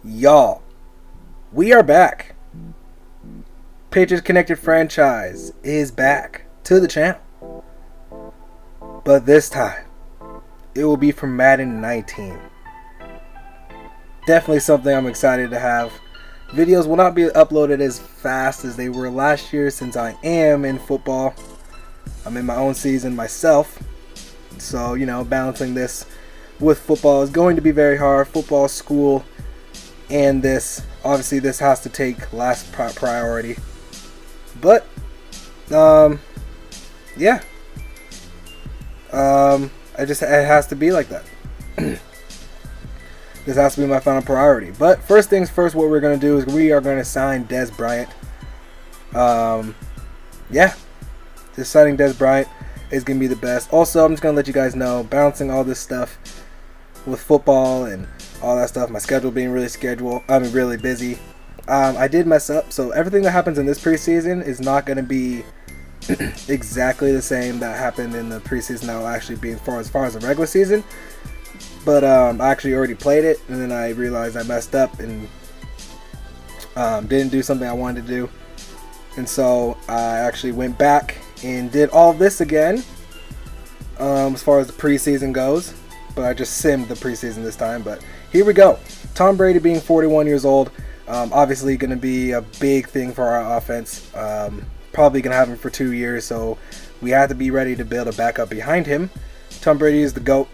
Y'all, we are back. Patriots Connected franchise is back to the channel. But this time, it will be from Madden 19. Definitely something I'm excited to have. Videos will not be uploaded as fast as they were last year since I am in football. I'm in my own season myself. So, balancing this with football is going to be very hard. Football, school, and this. Obviously, this has to take last priority. But, yeah. It has to be like that. This has to be my final priority. But first things first, what we're going to do is we are going to sign Dez Bryant. Yeah. Just signing Dez Bryant is going to be the best. Also, I'm just going to let you guys know, balancing all this stuff with football and all that stuff, my schedule being really busy. I did mess up, so everything that happens in this preseason is not going to be exactly the same that happened in the preseason that will actually be as far as the regular season. But I actually already played it, and then I realized I messed up and didn't do something I wanted to do. And so I actually went back and did all of this again as far as the preseason goes. But I just simmed the preseason this time. But here we go. Tom Brady being 41 years old. Obviously going to be a big thing for our offense. Probably going to have him for 2 years. So we have to be ready to build a backup behind him. Tom Brady is the GOAT.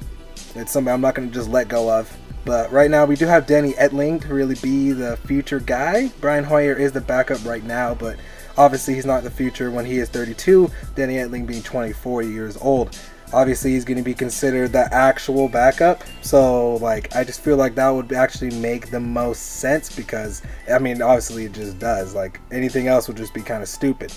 It's something I'm not going to just let go of. But right now we do have Danny Etling to really be the future guy. Brian Hoyer is the backup right now. But obviously he's not the future when he is 32. Danny Etling being 24 years old. Obviously, he's going to be considered the actual backup. So, I just feel like that would actually make the most sense because, obviously it just does. Anything else would just be kind of stupid.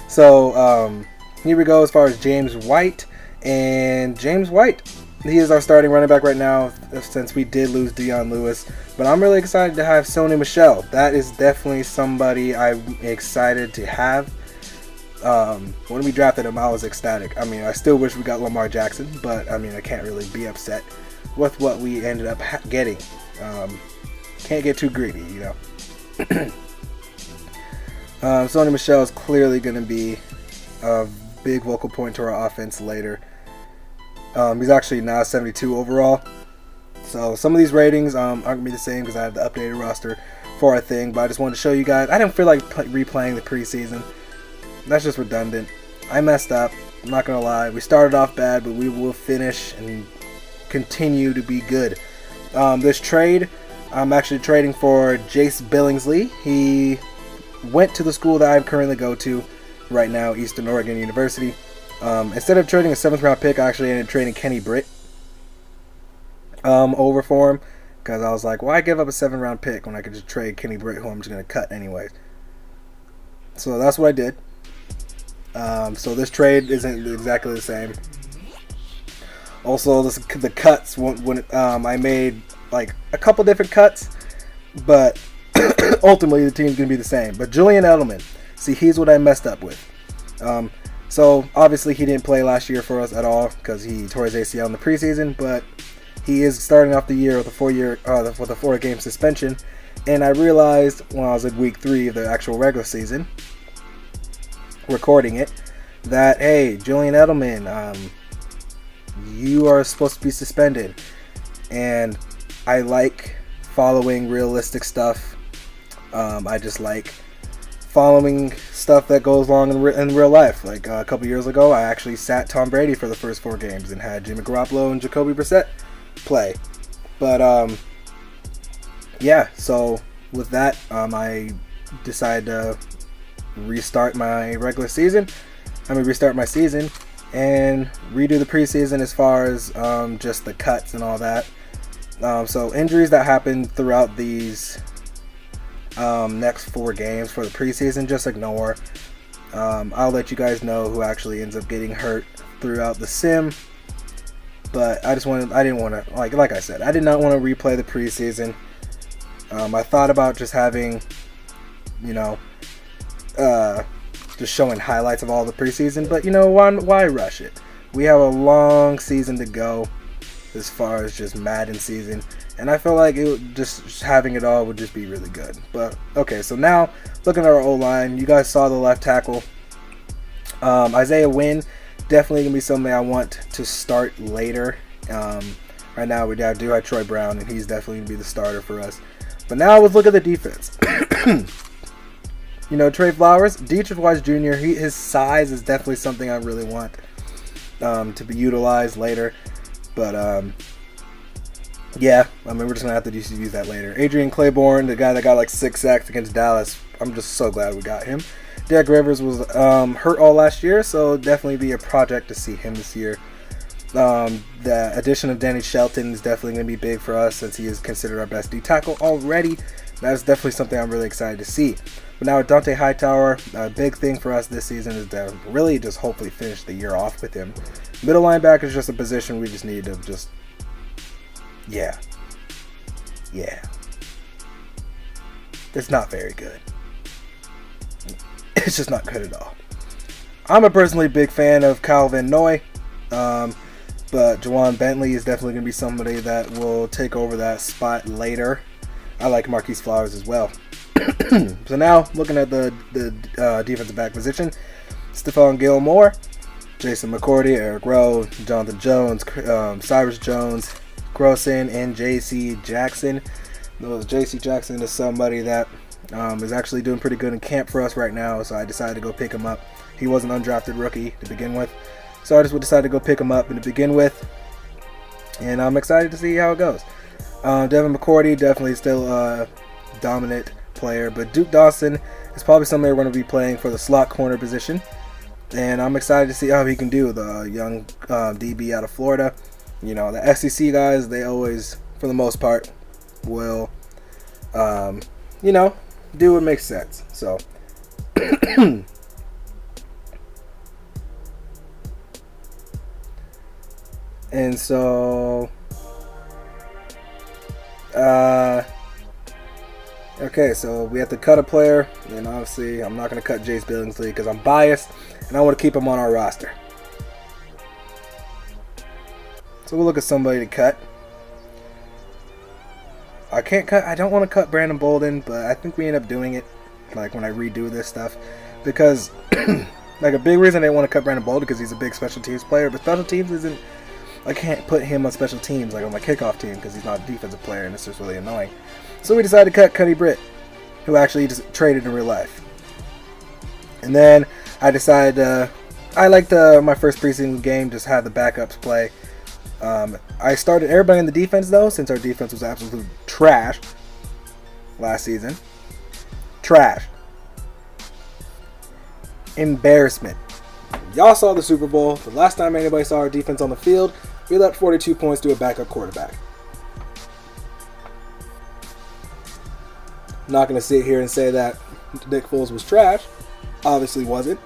So, here we go as far as James White. And James White, he is our starting running back right now since we did lose Dion Lewis. But I'm really excited to have Sony Michel. That is definitely somebody I'm excited to have. When we drafted him, I was ecstatic. I still wish we got Lamar Jackson, but I can't really be upset with what we ended up getting. Can't get too greedy, Sony Michel is clearly going to be a big vocal point to our offense later. He's actually now 72 overall. So some of these ratings aren't going to be the same because I have the updated roster for our thing, but I just wanted to show you guys. I didn't feel like replaying the preseason. That's just redundant. I messed up. I'm not going to lie. We started off bad, but we will finish and continue to be good. This trade, I'm actually trading for Jace Billingsley. He went to the school that I currently go to right now, Eastern Oregon University. Instead of trading a 7th round pick, I actually ended up trading Kenny Britt over for him. Because I was like, why give up a 7th round pick when I could just trade Kenny Britt, who I'm just going to cut anyways. So that's what I did. So this trade isn't exactly the same. Also, the cuts, when I made a couple different cuts, but ultimately the team's going to be the same. But Julian Edelman, see, he's what I messed up with. So obviously he didn't play last year for us at all because he tore his ACL in the preseason, but he is starting off the year with a 4-game suspension. And I realized when I was in week 3 of the actual regular season, recording it, that hey, Julian Edelman, you are supposed to be suspended. And I like following realistic stuff. I just like following stuff that goes along in real life. A couple years ago, I actually sat Tom Brady for the first 4 games and had Jimmy Garoppolo and Jacoby Brissett play. But yeah, so with that, I decided to restart my season and redo the preseason as far as just the cuts and all that. So injuries that happened throughout these next 4 games for the preseason, just ignore. I'll let you guys know who actually ends up getting hurt throughout the sim. But I didn't want to, like I said, I did not want to replay the preseason. I thought about just having, just showing highlights of all the preseason, but why rush it? We have a long season to go as far as just Madden season, And I feel like just having it all would just be really good. But okay, so now looking at our O-line, you guys saw the left tackle. Isaiah Wynn, definitely going to be something I want to start later. Right now we do have Troy Brown, and he's definitely going to be the starter for us. But now let's look at the defense. Trey Flowers, Dietrich Wise Jr., his size is definitely something I really want to be utilized later. But, yeah, we're just going to have to use that later. Adrian Claiborne, the guy that got like 6 sacks against Dallas, I'm just so glad we got him. Derek Rivers was hurt all last year, so definitely be a project to see him this year. The addition of Danny Shelton is definitely going to be big for us since he is considered our best D tackle already. That's definitely something I'm really excited to see. But now with Dante Hightower, a big thing for us this season is to really just hopefully finish the year off with him. Middle linebacker is just a position we just need to just, yeah. It's not very good. It's just not good at all. I'm a personally big fan of Kyle Van Noy, but Juwan Bentley is definitely going to be somebody that will take over that spot later. I like Marquise Flowers as well. So now, looking at the defensive back position, Stephon Gilmore, Jason McCourty, Eric Rowe, Jonathan Jones, Cyrus Jones, Grossen, and J.C. Jackson. J.C. Jackson is somebody that is actually doing pretty good in camp for us right now, so I decided to go pick him up. He was an undrafted rookie to begin with, so I just decided to go pick him up to begin with, and I'm excited to see how it goes. Devin McCourty, definitely still a dominant player, but Duke Dawson is probably somebody we're going to be playing for the slot corner position, and I'm excited to see how he can do. The young DB out of Florida. The SEC guys, they always, for the most part, will, do what makes sense. So, and so, okay, so we have to cut a player, and obviously I'm not going to cut Jace Billingsley because I'm biased, and I want to keep him on our roster. So we'll look at somebody to cut. I don't want to cut Brandon Bolden, but I think we end up doing it, like when I redo this stuff, because like a big reason I didn't want to cut Brandon Bolden because he's a big special teams player, but special teams isn't, I can't put him on special teams like on my kickoff team because he's not a defensive player and it's just really annoying. So we decided to cut Cuddy Britt, who actually just traded in real life. And then I decided I liked my first preseason game, just have the backups play. I started everybody in the defense though, since our defense was absolute trash last season. Trash. Embarrassment. Y'all saw the Super Bowl. The last time anybody saw our defense on the field, we let 42 points to a backup quarterback. I'm not going to sit here and say that Nick Foles was trash. Obviously wasn't.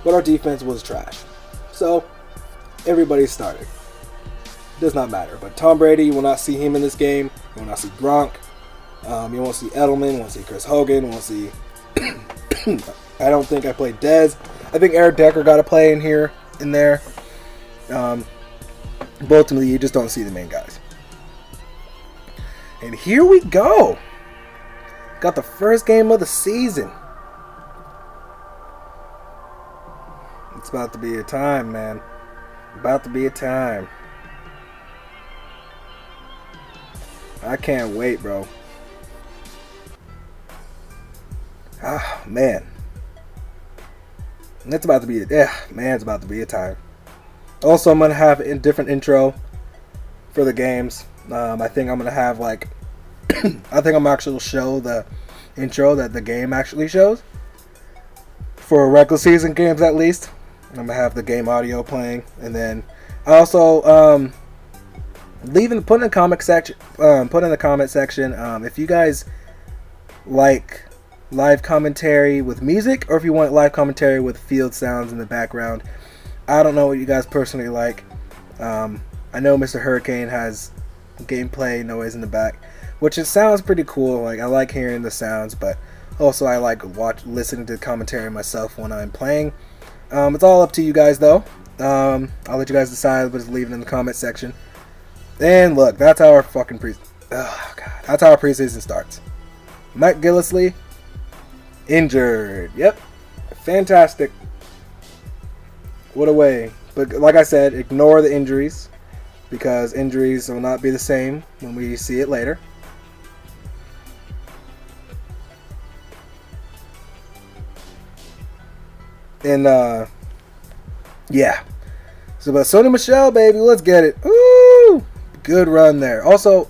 But our defense was trash. So, everybody started. Does not matter. But Tom Brady, you will not see him in this game. You will not see Gronk. You won't see Edelman. You won't see Chris Hogan. You won't see... I don't think I played Dez. I think Eric Decker got a play in there. But ultimately, you just don't see the main guys. And here we go. Got the first game of the season. It's about to be a time, man. About to be a time. I can't wait, bro. Ah, man. It's about to be it's about to be a time. Also, I'm gonna have a different intro for the games. I think I'm gonna have like I think I'm actually show the intro that the game actually shows for regular season games at least. I'm gonna have the game audio playing, and then I also put in the comment section if you guys like live commentary with music, or if you want live commentary with field sounds in the background. I don't know what you guys personally like. I know Mr. Hurricane has gameplay noise in the back, which it sounds pretty cool. Like, I like hearing the sounds, but also I like listening to the commentary myself when I'm playing. It's all up to you guys though. I'll let you guys decide, but just leave it in the comment section. And look, that's how our fucking that's how our preseason starts. Mike Gillislee injured. Yep, fantastic. What a way. But like I said, ignore the injuries because injuries will not be the same when we see it later. And yeah. So, but Sony Michel, baby, let's get it. Ooh, good run there. Also,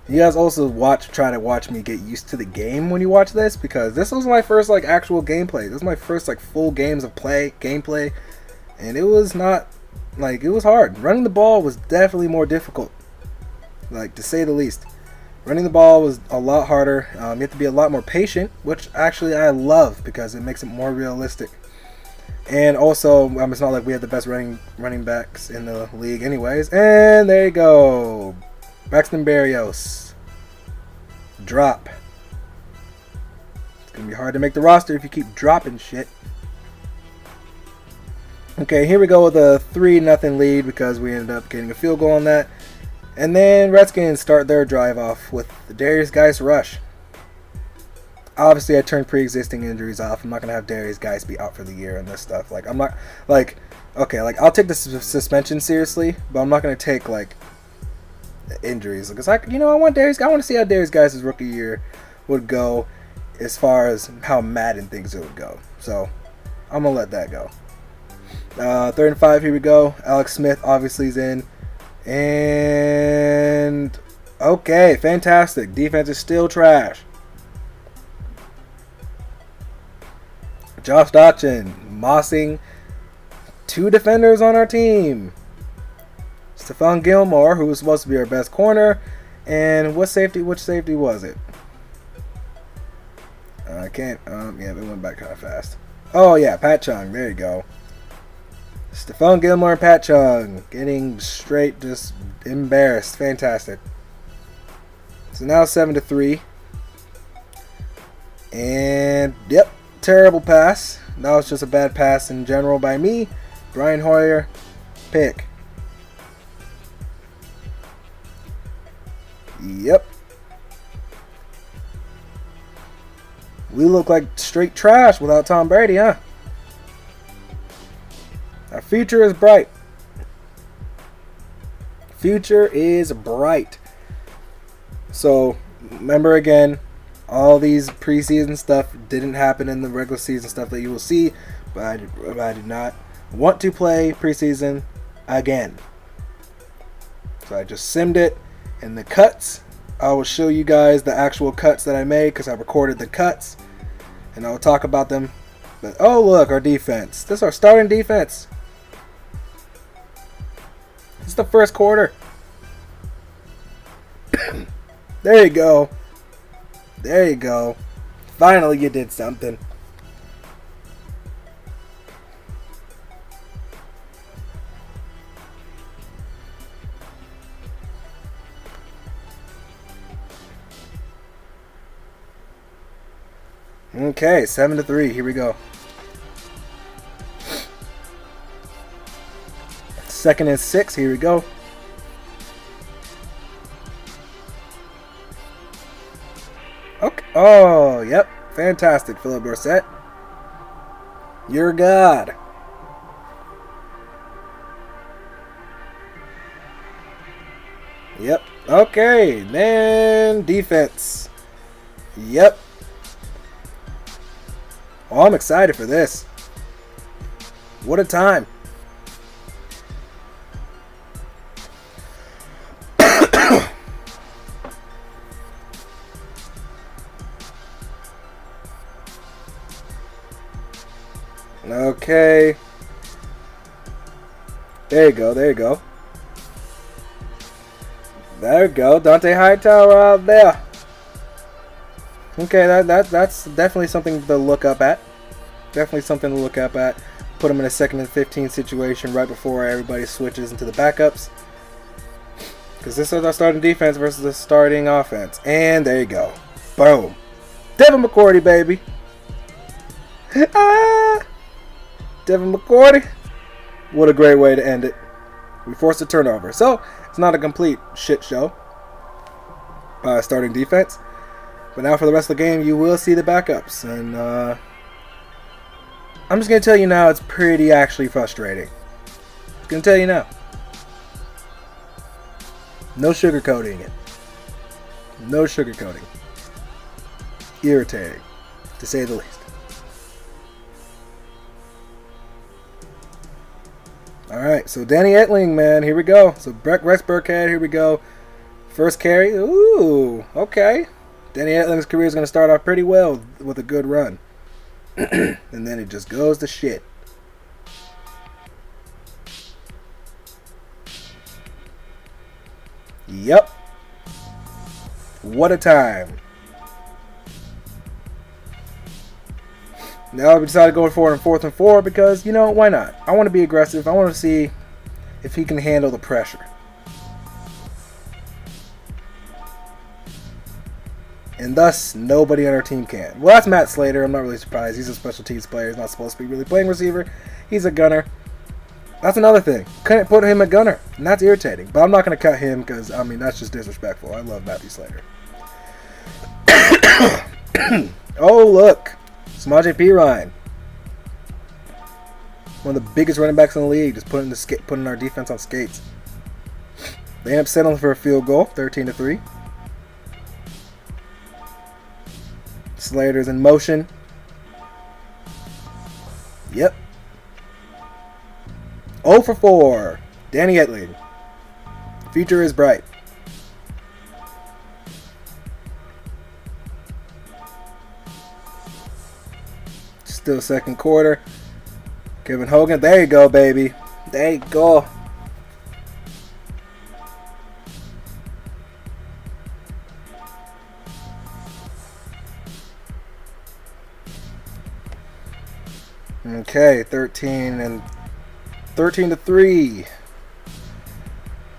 you guys also try to watch me get used to the game when you watch this because this was my first like actual gameplay. This was my first like full games of gameplay, and it was not like it was hard. Running the ball was definitely more difficult, like to say the least. Running the ball was a lot harder. You have to be a lot more patient, which actually I love because it makes it more realistic. And also, it's not like we have the best running backs in the league anyways. And there you go. Braxton Berrios. Drop. It's going to be hard to make the roster if you keep dropping shit. Okay, here we go with a 3-0 lead because we ended up getting a field goal on that. And then Redskins start their drive off with the Darius Geis rush. Obviously, I turned pre-existing injuries off. I'm not going to have Darius Geis be out for the year and this stuff. Like, I'm not, like, okay, like, I'll take the suspension seriously, but I'm not going to take, like, injuries. Because, like, I want to see how Darius Geis' rookie year would go as far as how Madden thinks it would go. So, I'm going to let that go. 3rd and 5, here we go. Alex Smith obviously is in. And, okay, fantastic. Defense is still trash. Josh Dotson mossing 2 defenders on our team. Stephon Gilmore, who was supposed to be our best corner, and which safety was it? I can't. Yeah, it went back kind of fast. Oh yeah, Pat Chung. There you go. Stephon Gilmore and Pat Chung getting straight, just embarrassed. Fantastic. So now 7-3, and yep. Terrible pass. That was just a bad pass in general by me. Brian Hoyer, pick. Yep. We look like straight trash without Tom Brady, huh? Our future is bright. Future is bright. So, remember again, all these preseason stuff didn't happen in the regular season stuff that you will see, but I did not want to play preseason again. So I just simmed it, and the cuts, I will show you guys the actual cuts that I made because I recorded the cuts, and I will talk about them. But oh look, our defense. This is our starting defense. This is the first quarter. There you go. There you go. Finally you did something. Okay, 7-3. Here we go. 2nd and 6. Here we go. Okay. Oh, yep. Fantastic, Philip Dorsett. You're God. Yep. Okay. Then defense. Yep. Oh, I'm excited for this. What a time. Okay. There you go. There you go. There you go. Dante Hightower out there. Okay, that's definitely something to look up at. Definitely something to look up at. Put him in a 2nd and 15 situation right before everybody switches into the backups. Because this is our starting defense versus the starting offense. And there you go. Boom. Devin McCourty, baby. Devin McCourty. What a great way to end it. We forced a turnover. So, It's not a complete shit show by starting defense. But now for the rest of the game, you will see the backups. And I'm just going to tell you now, it's pretty actually frustrating. I'm going to tell you now. No sugarcoating it. No sugarcoating. Irritating, to say the least. Alright, so Danny Etling, man, here we go. So Rex Burkhead, here we go. First carry. Ooh, okay. Danny Etling's career is going to start off pretty well with a good run. And then it just goes to shit. Yep. What a time. Now we decided to go for it on 4th and 4 because, you know, why not? I want to be aggressive. I want to see if he can handle the pressure. And thus, nobody on our team can. Well, that's Matt Slater. I'm not really surprised. He's a special teams player. He's not supposed to be really playing receiver. He's a gunner. That's another thing. Couldn't put him a gunner. And that's irritating. But I'm not going to cut him because, I mean, that's just disrespectful. I love Matthew Slater. Oh, look. Samaje Perine. One of the biggest running backs in the league. Just putting our defense on skates. They end up settling for a field goal. 13-3. Slater's in motion. Yep. 0 for 4. Danny Etling. Future is bright. Still second quarter. Kevin Hogan. There you go, baby. There you go. Okay, 13-3.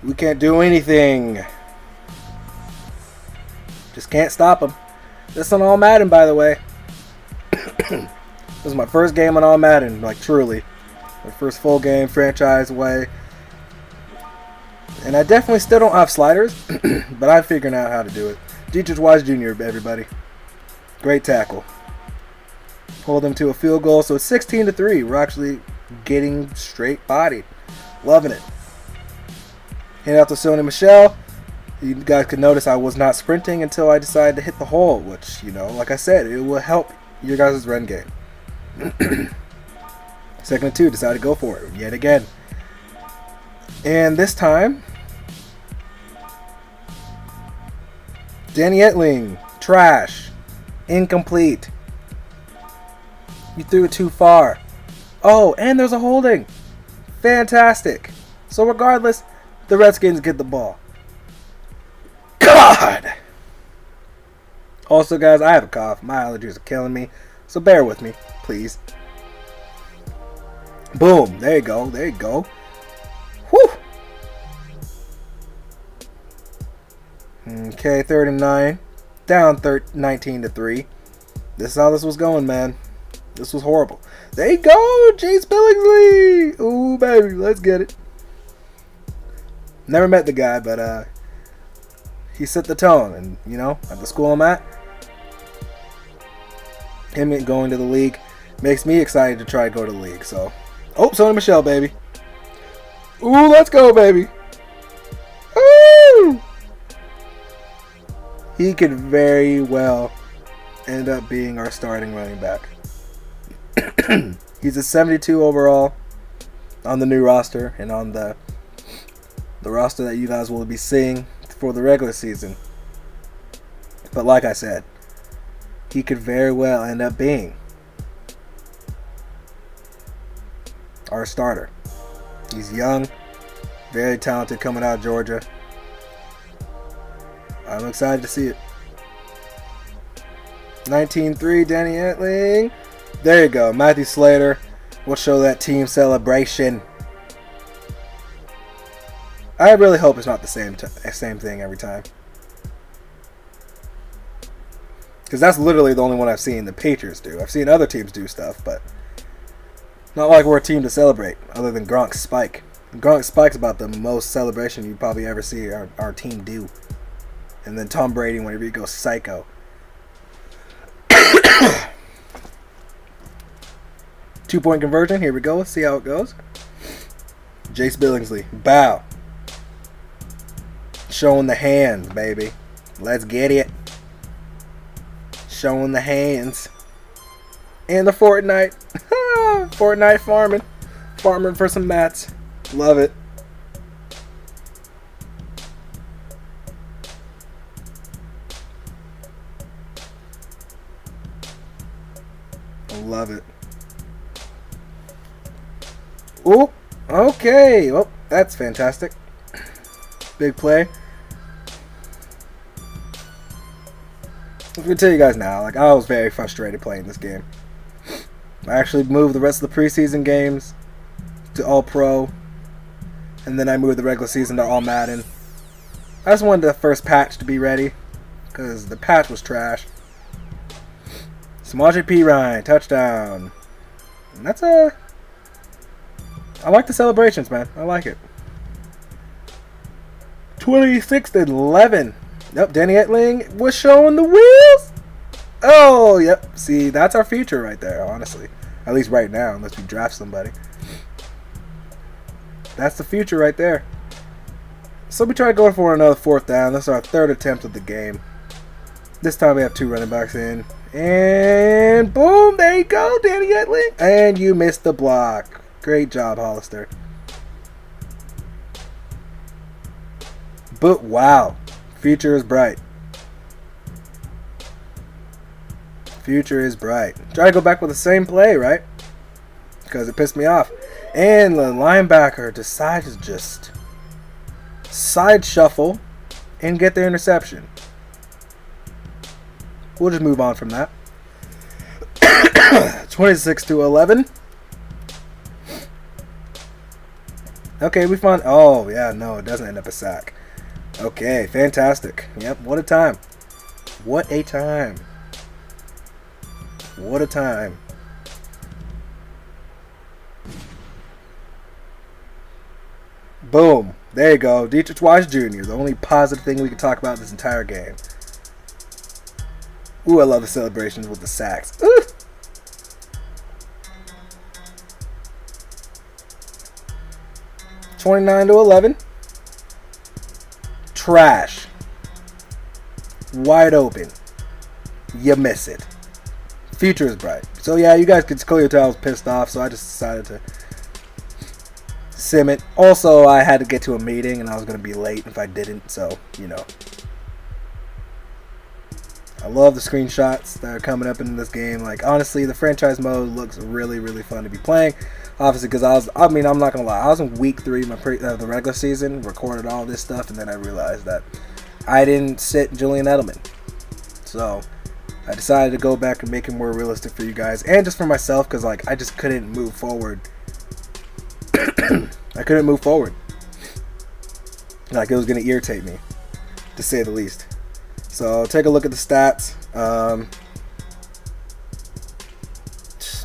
We can't do anything. Just can't stop them. This on All Madden, by the way. This is my first game on All Madden, like truly. My first full game, franchise way. And I definitely still don't have sliders, but I'm figuring out how to do it. Dietrich Wise Jr., everybody. Great tackle. Hold them to a field goal, so it's 16-3. We're actually getting straight bodied. Loving it. Hand out to Sony Michel. You guys could notice I was not sprinting until I decided to hit the hole, which, you know, like I said, it will help your guys' run game. 2nd and 2, decided to go for it yet again. And this time, Danny Etling, trash, incomplete. You threw it too far. Oh, and there's a holding. Fantastic. So regardless, the Redskins get the ball. God! Also, guys, I have a cough. My allergies are killing me. So bear with me, please. Boom. There you go. There you go. Whew. Okay, 3rd and 9. Down 19-3. This is how this was going, man. This was horrible. There you go, Jace Billingsley. Ooh, baby, let's get it. Never met the guy, but he set the tone. And, you know, at the school I'm at, him going to the league makes me excited to try to go to the league. So, oh, Sony Michel, baby. Ooh, let's go, baby. Ooh. He could very well end up being our starting running back. He's a 72 overall on the new roster and on the roster that you guys will be seeing for the regular season. But like I said, he could very well end up being our starter. He's young, very talented, coming out of Georgia. I'm excited to see it. 19-3, Danny Etling. There you go. Matthew Slater will show that team celebration. I really hope it's not the same thing every time. Because that's literally the only one I've seen the Patriots do. I've seen other teams do stuff, but not like we're a team to celebrate, other than Gronk's spike. Gronk Spike's about the most celebration you probably ever see our team do. And then Tom Brady whenever he goes psycho. 2-point conversion. Here we go. Let's see how it goes. Jace Billingsley. Bow. Showing the hands, baby. Let's get it. Showing the hands. And the Fortnite. Fortnite farming. Farming for some mats. Love it. Love it. Ooh, okay. Well, that's fantastic. Big play. I'm gonna tell you guys now, like, I was very frustrated playing this game. I actually moved the rest of the preseason games to All Pro, and then I moved the regular season to All Madden. I just wanted the first patch to be ready, because the patch was trash. Samaje Perine, touchdown. And that's a... I like the celebrations, man. I like it. 26-11. Yep, Danny Etling was showing the wheels. Oh, yep. See, that's our future right there, honestly. At least right now, unless we draft somebody. That's the future right there. So we try to go for another 4th down. This is our 3rd attempt of the game. This time we have 2 running backs in. And boom, there you go, Danny Etling. And you missed the block. Great job, Hollister. But wow, future is bright. Future is bright. Try to go back with the same play, right? Because it pissed me off. And the linebacker decides to just side shuffle and get the interception. We'll just move on from that. 26-11. Okay, we found... Oh, yeah, no, it doesn't end up a sack. Okay, fantastic. Yep, what a time. What a time. What a time. Boom. There you go. Dietrich Wise Jr., the only positive thing we can talk about this entire game. Ooh, I love the celebrations with the sacks. Ooh. $29-11. Trash. Wide open. You miss it. Future is bright. So yeah, you guys could clearly tell I was pissed off, so I just decided to sim it. Also, I had to get to a meeting, and I was going to be late if I didn't, so, you know. I love the screenshots that are coming up in this game. Like, honestly, the franchise mode looks really, really fun to be playing. Obviously, because I'm not going to lie. I was in week 3 of the regular season, recorded all this stuff, and then I realized that I didn't sit Julian Edelman. So, I decided to go back and make it more realistic for you guys, and just for myself, because, like, I just couldn't move forward. I couldn't move forward. Like, it was going to irritate me, to say the least. So, take a look at the stats.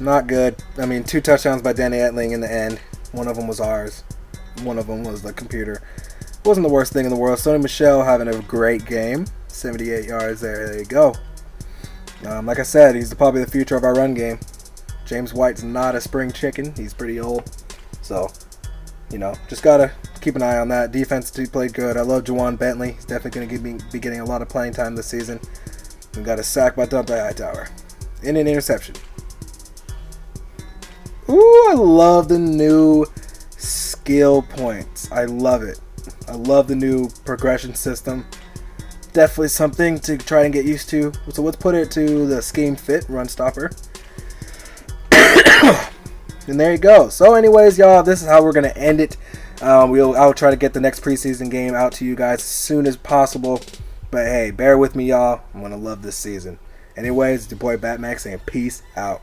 Not good. I mean, 2 touchdowns by Danny Etling in the end. One of them was ours. One of them was the computer. Wasn't the worst thing in the world. Sony Michel having a great game. 78 yards there. There you go. Like I said, he's probably the future of our run game. James White's not a spring chicken. He's pretty old. So, you know, just got to keep an eye on that. Defense played good. I love Juwan Bentley. He's definitely going to be getting a lot of playing time this season. We got a sack by Dante Hightower. And an interception. Ooh, I love the new skill points. I love it. I love the new progression system. Definitely something to try and get used to. So let's put it to the scheme fit run stopper. And there you go. So anyways, y'all, this is how we're going to end it. I'll try to get the next preseason game out to you guys as soon as possible. But hey, bear with me, y'all. I'm going to love this season. Anyways, it's your boy Batmax saying peace out.